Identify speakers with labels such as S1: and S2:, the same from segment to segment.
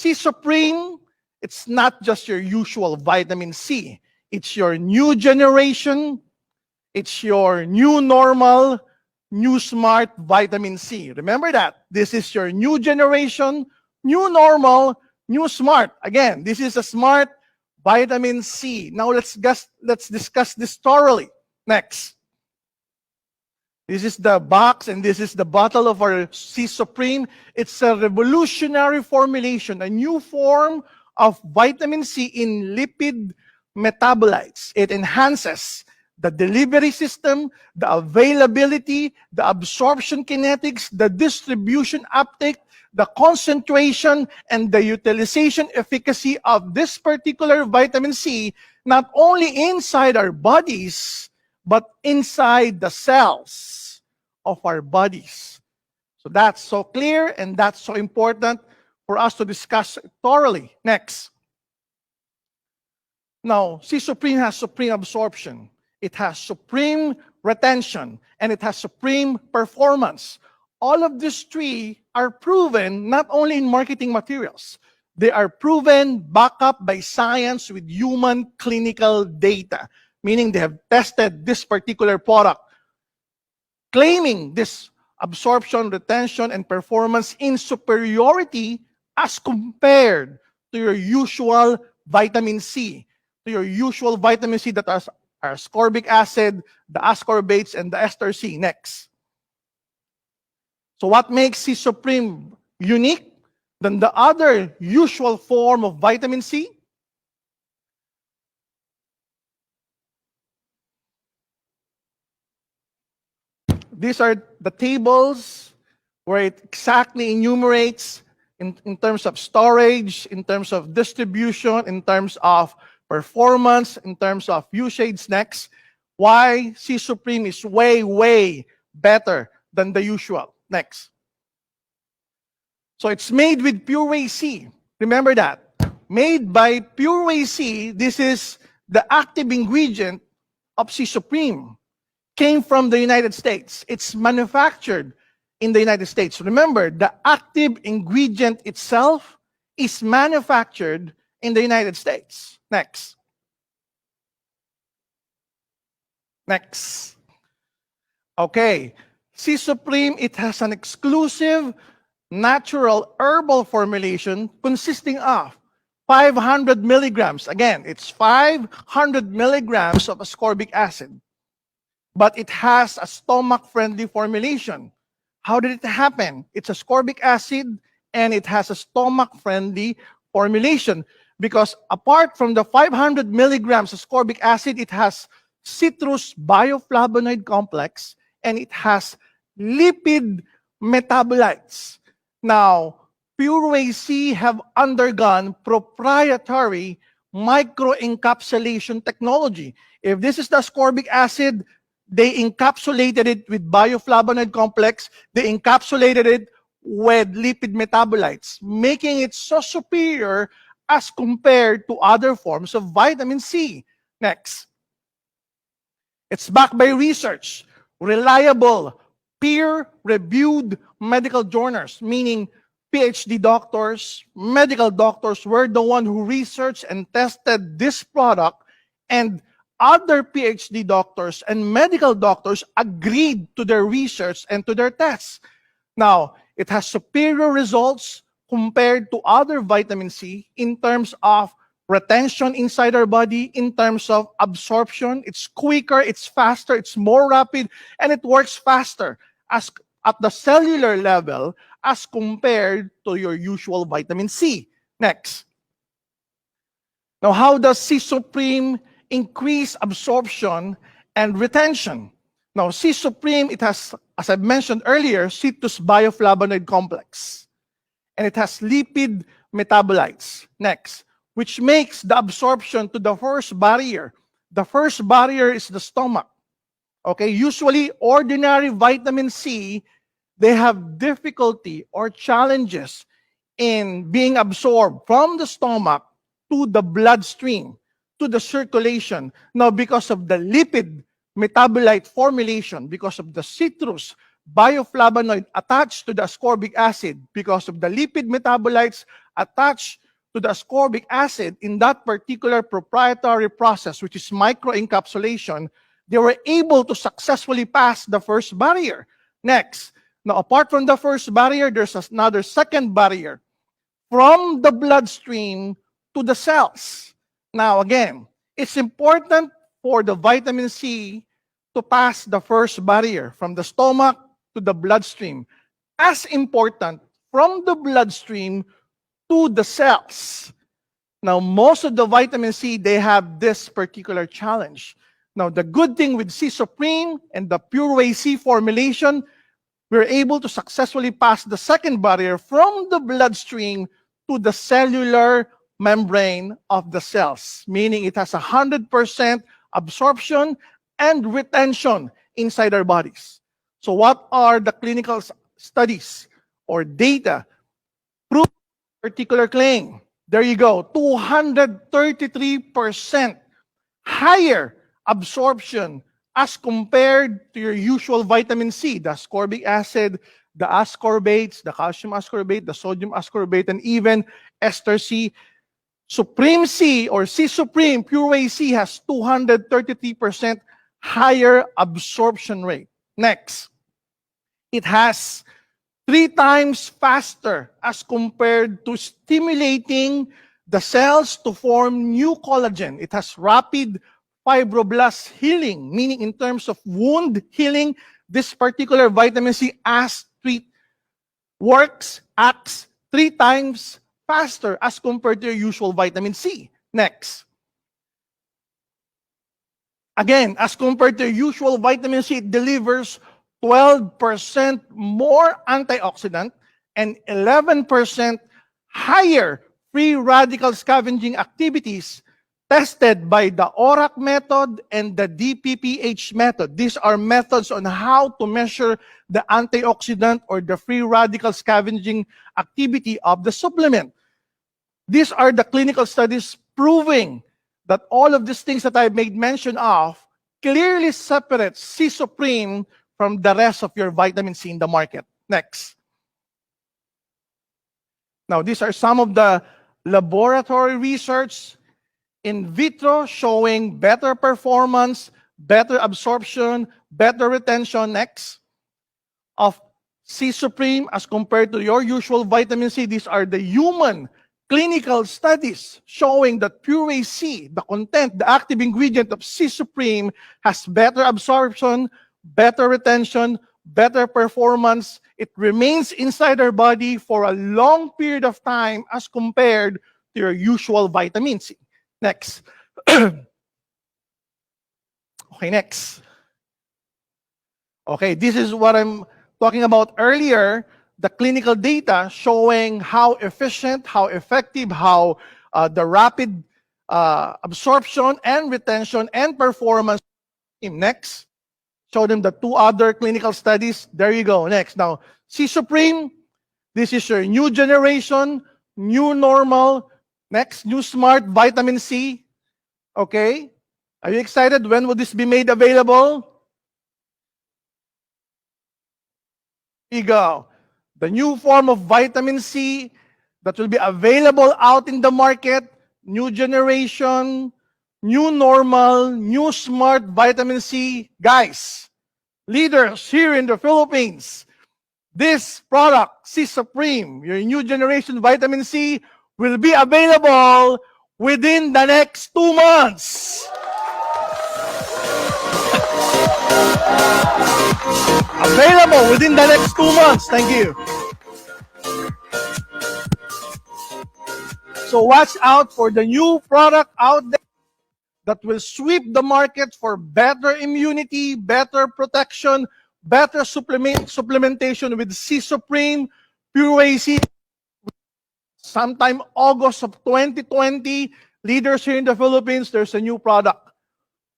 S1: C Supreme, it's not just your usual vitamin C. It's your new generation. It's your new normal, new smart vitamin C. Remember that. This is your new generation, new normal, new smart. Again, this is a smart vitamin C. Now let's discuss this thoroughly. Next. This is the box and this is the bottle of our C Supreme. It's a revolutionary formulation, a new form of vitamin C in lipid metabolites. It enhances the delivery system, the availability, the absorption kinetics, the distribution uptake, the concentration, and the utilization efficacy of this particular vitamin C, not only inside our bodies, but inside the cells of our bodies. So that's so clear and that's so important for us to discuss thoroughly. Next. Now, C Supreme has supreme absorption. It has supreme retention, and it has supreme performance. All of these three are proven not only in marketing materials, they are proven backed up by science with human clinical data, meaning they have tested this particular product, claiming this absorption, retention, and performance in superiority as compared to your usual vitamin C, to your usual vitamin C that are ascorbic acid, the ascorbates, and the ester C. Next. So what makes C Supreme unique than the other usual form of vitamin C? These are the tables where it exactly enumerates in terms of storage, in terms of distribution, in terms of performance, in terms of usage. Next, why C Supreme is way, way better than the usual. Next. So it's made with Pure Whey C. Remember that. Made by Pure Whey C, this is the active ingredient of C Supreme. Came from the United States. It's manufactured in the United States. Remember, the active ingredient itself is manufactured in the United States. Next. Next. Okay. C Supreme, it has an exclusive natural herbal formulation consisting of 500 milligrams. Again, it's 500 milligrams of ascorbic acid. But it has a stomach-friendly formulation. How did it happen? It's ascorbic acid and it has a stomach-friendly formulation because apart from the 500 milligrams ascorbic acid, it has citrus bioflavonoid complex and it has lipid metabolites. Now, Pure Whey C have undergone proprietary microencapsulation technology. If this is the ascorbic acid, they encapsulated it with bioflavonoid complex. They encapsulated it with lipid metabolites, making it so superior as compared to other forms of vitamin C. Next. It's backed by research, reliable, peer-reviewed medical journals, meaning PhD doctors, medical doctors were the one who researched and tested this product, and other PhD doctors and medical doctors agreed to their research and to their tests. Now, it has superior results compared to other vitamin C in terms of retention inside our body, in terms of absorption. It's quicker, it's faster, it's more rapid, and it works faster as at the cellular level as compared to your usual vitamin C. Next. Now, how does C Supreme increase absorption and retention? Now, C Supreme, it has, as I mentioned earlier, citrus bioflavonoid complex. And it has lipid metabolites. Next, which makes the absorption to the first barrier. The first barrier is the stomach. Okay, usually ordinary vitamin C, they have difficulty or challenges in being absorbed from the stomach to the bloodstream, to the circulation. Now, because of the lipid metabolite formulation, because of the citrus bioflavonoid attached to the ascorbic acid because of the lipid metabolites attached to the ascorbic acid in that particular proprietary process, which is microencapsulation, they were able to successfully pass the first barrier. Next, now apart from the first barrier, there's another second barrier from the bloodstream to the cells. Now again, it's important for the vitamin C to pass the first barrier from the stomach to the bloodstream. As important from the bloodstream to the cells. Now, most of the vitamin C, they have this particular challenge. Now, the good thing with C Supreme and the Pure Whey C formulation, we're able to successfully pass the second barrier from the bloodstream to the cellular membrane of the cells, meaning it has 100% absorption and retention inside our bodies. So what are the clinical studies or data prove particular claim? There you go, 233% higher absorption as compared to your usual vitamin C, the ascorbic acid, the ascorbates, the calcium ascorbate, the sodium ascorbate, and even ester C. Supreme C or C Supreme Pure Whey C has 233% higher absorption rate. Next, it has 3 times faster as compared to stimulating the cells to form new collagen. It has rapid fibroblast healing, meaning in terms of wound healing, this particular vitamin C acts 3 times faster as compared to your usual vitamin C. Next. Again, as compared to your usual vitamin C, it delivers 12% more antioxidant and 11% higher free radical scavenging activities tested by the ORAC method and the DPPH method. These are methods on how to measure the antioxidant or the free radical scavenging activity of the supplement. These are the clinical studies proving that all of these things that I made mention of clearly separate C Supreme from the rest of your vitamin C in the market. Next. Now, these are some of the laboratory research in vitro showing better performance, better absorption, better retention, next, of C Supreme as compared to your usual vitamin C. These are the human clinical studies showing that Pure Whey C, the content, the active ingredient of C Supreme, has better absorption, better retention, better performance. It remains inside our body for a long period of time as compared to your usual vitamin C. Next. Okay, next. Okay, this is what I'm talking about earlier, the clinical data showing how efficient, how effective, how the rapid absorption and retention and performance. Next. Show them the 2 other clinical studies. There you go. Next. Now, C Supreme, this is your new generation, new normal. Next, new smart vitamin C. Okay. Are you excited? When will this be made available? Here you go. The new form of vitamin C that will be available out in the market. New generation, new normal, new smart vitamin C. Guys, leaders here in the Philippines, this product, C Supreme, your new generation vitamin C, will be available within the next 2 months. Available within the next 2 months. Thank you. So watch out for the new product out there that will sweep the market for better immunity, better protection, better supplementation with C Supreme, Pure Whey C. Sometime August of 2020, leaders here in the Philippines, there's a new product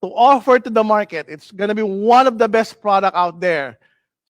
S1: to offer to the market. It's going to be one of the best products out there.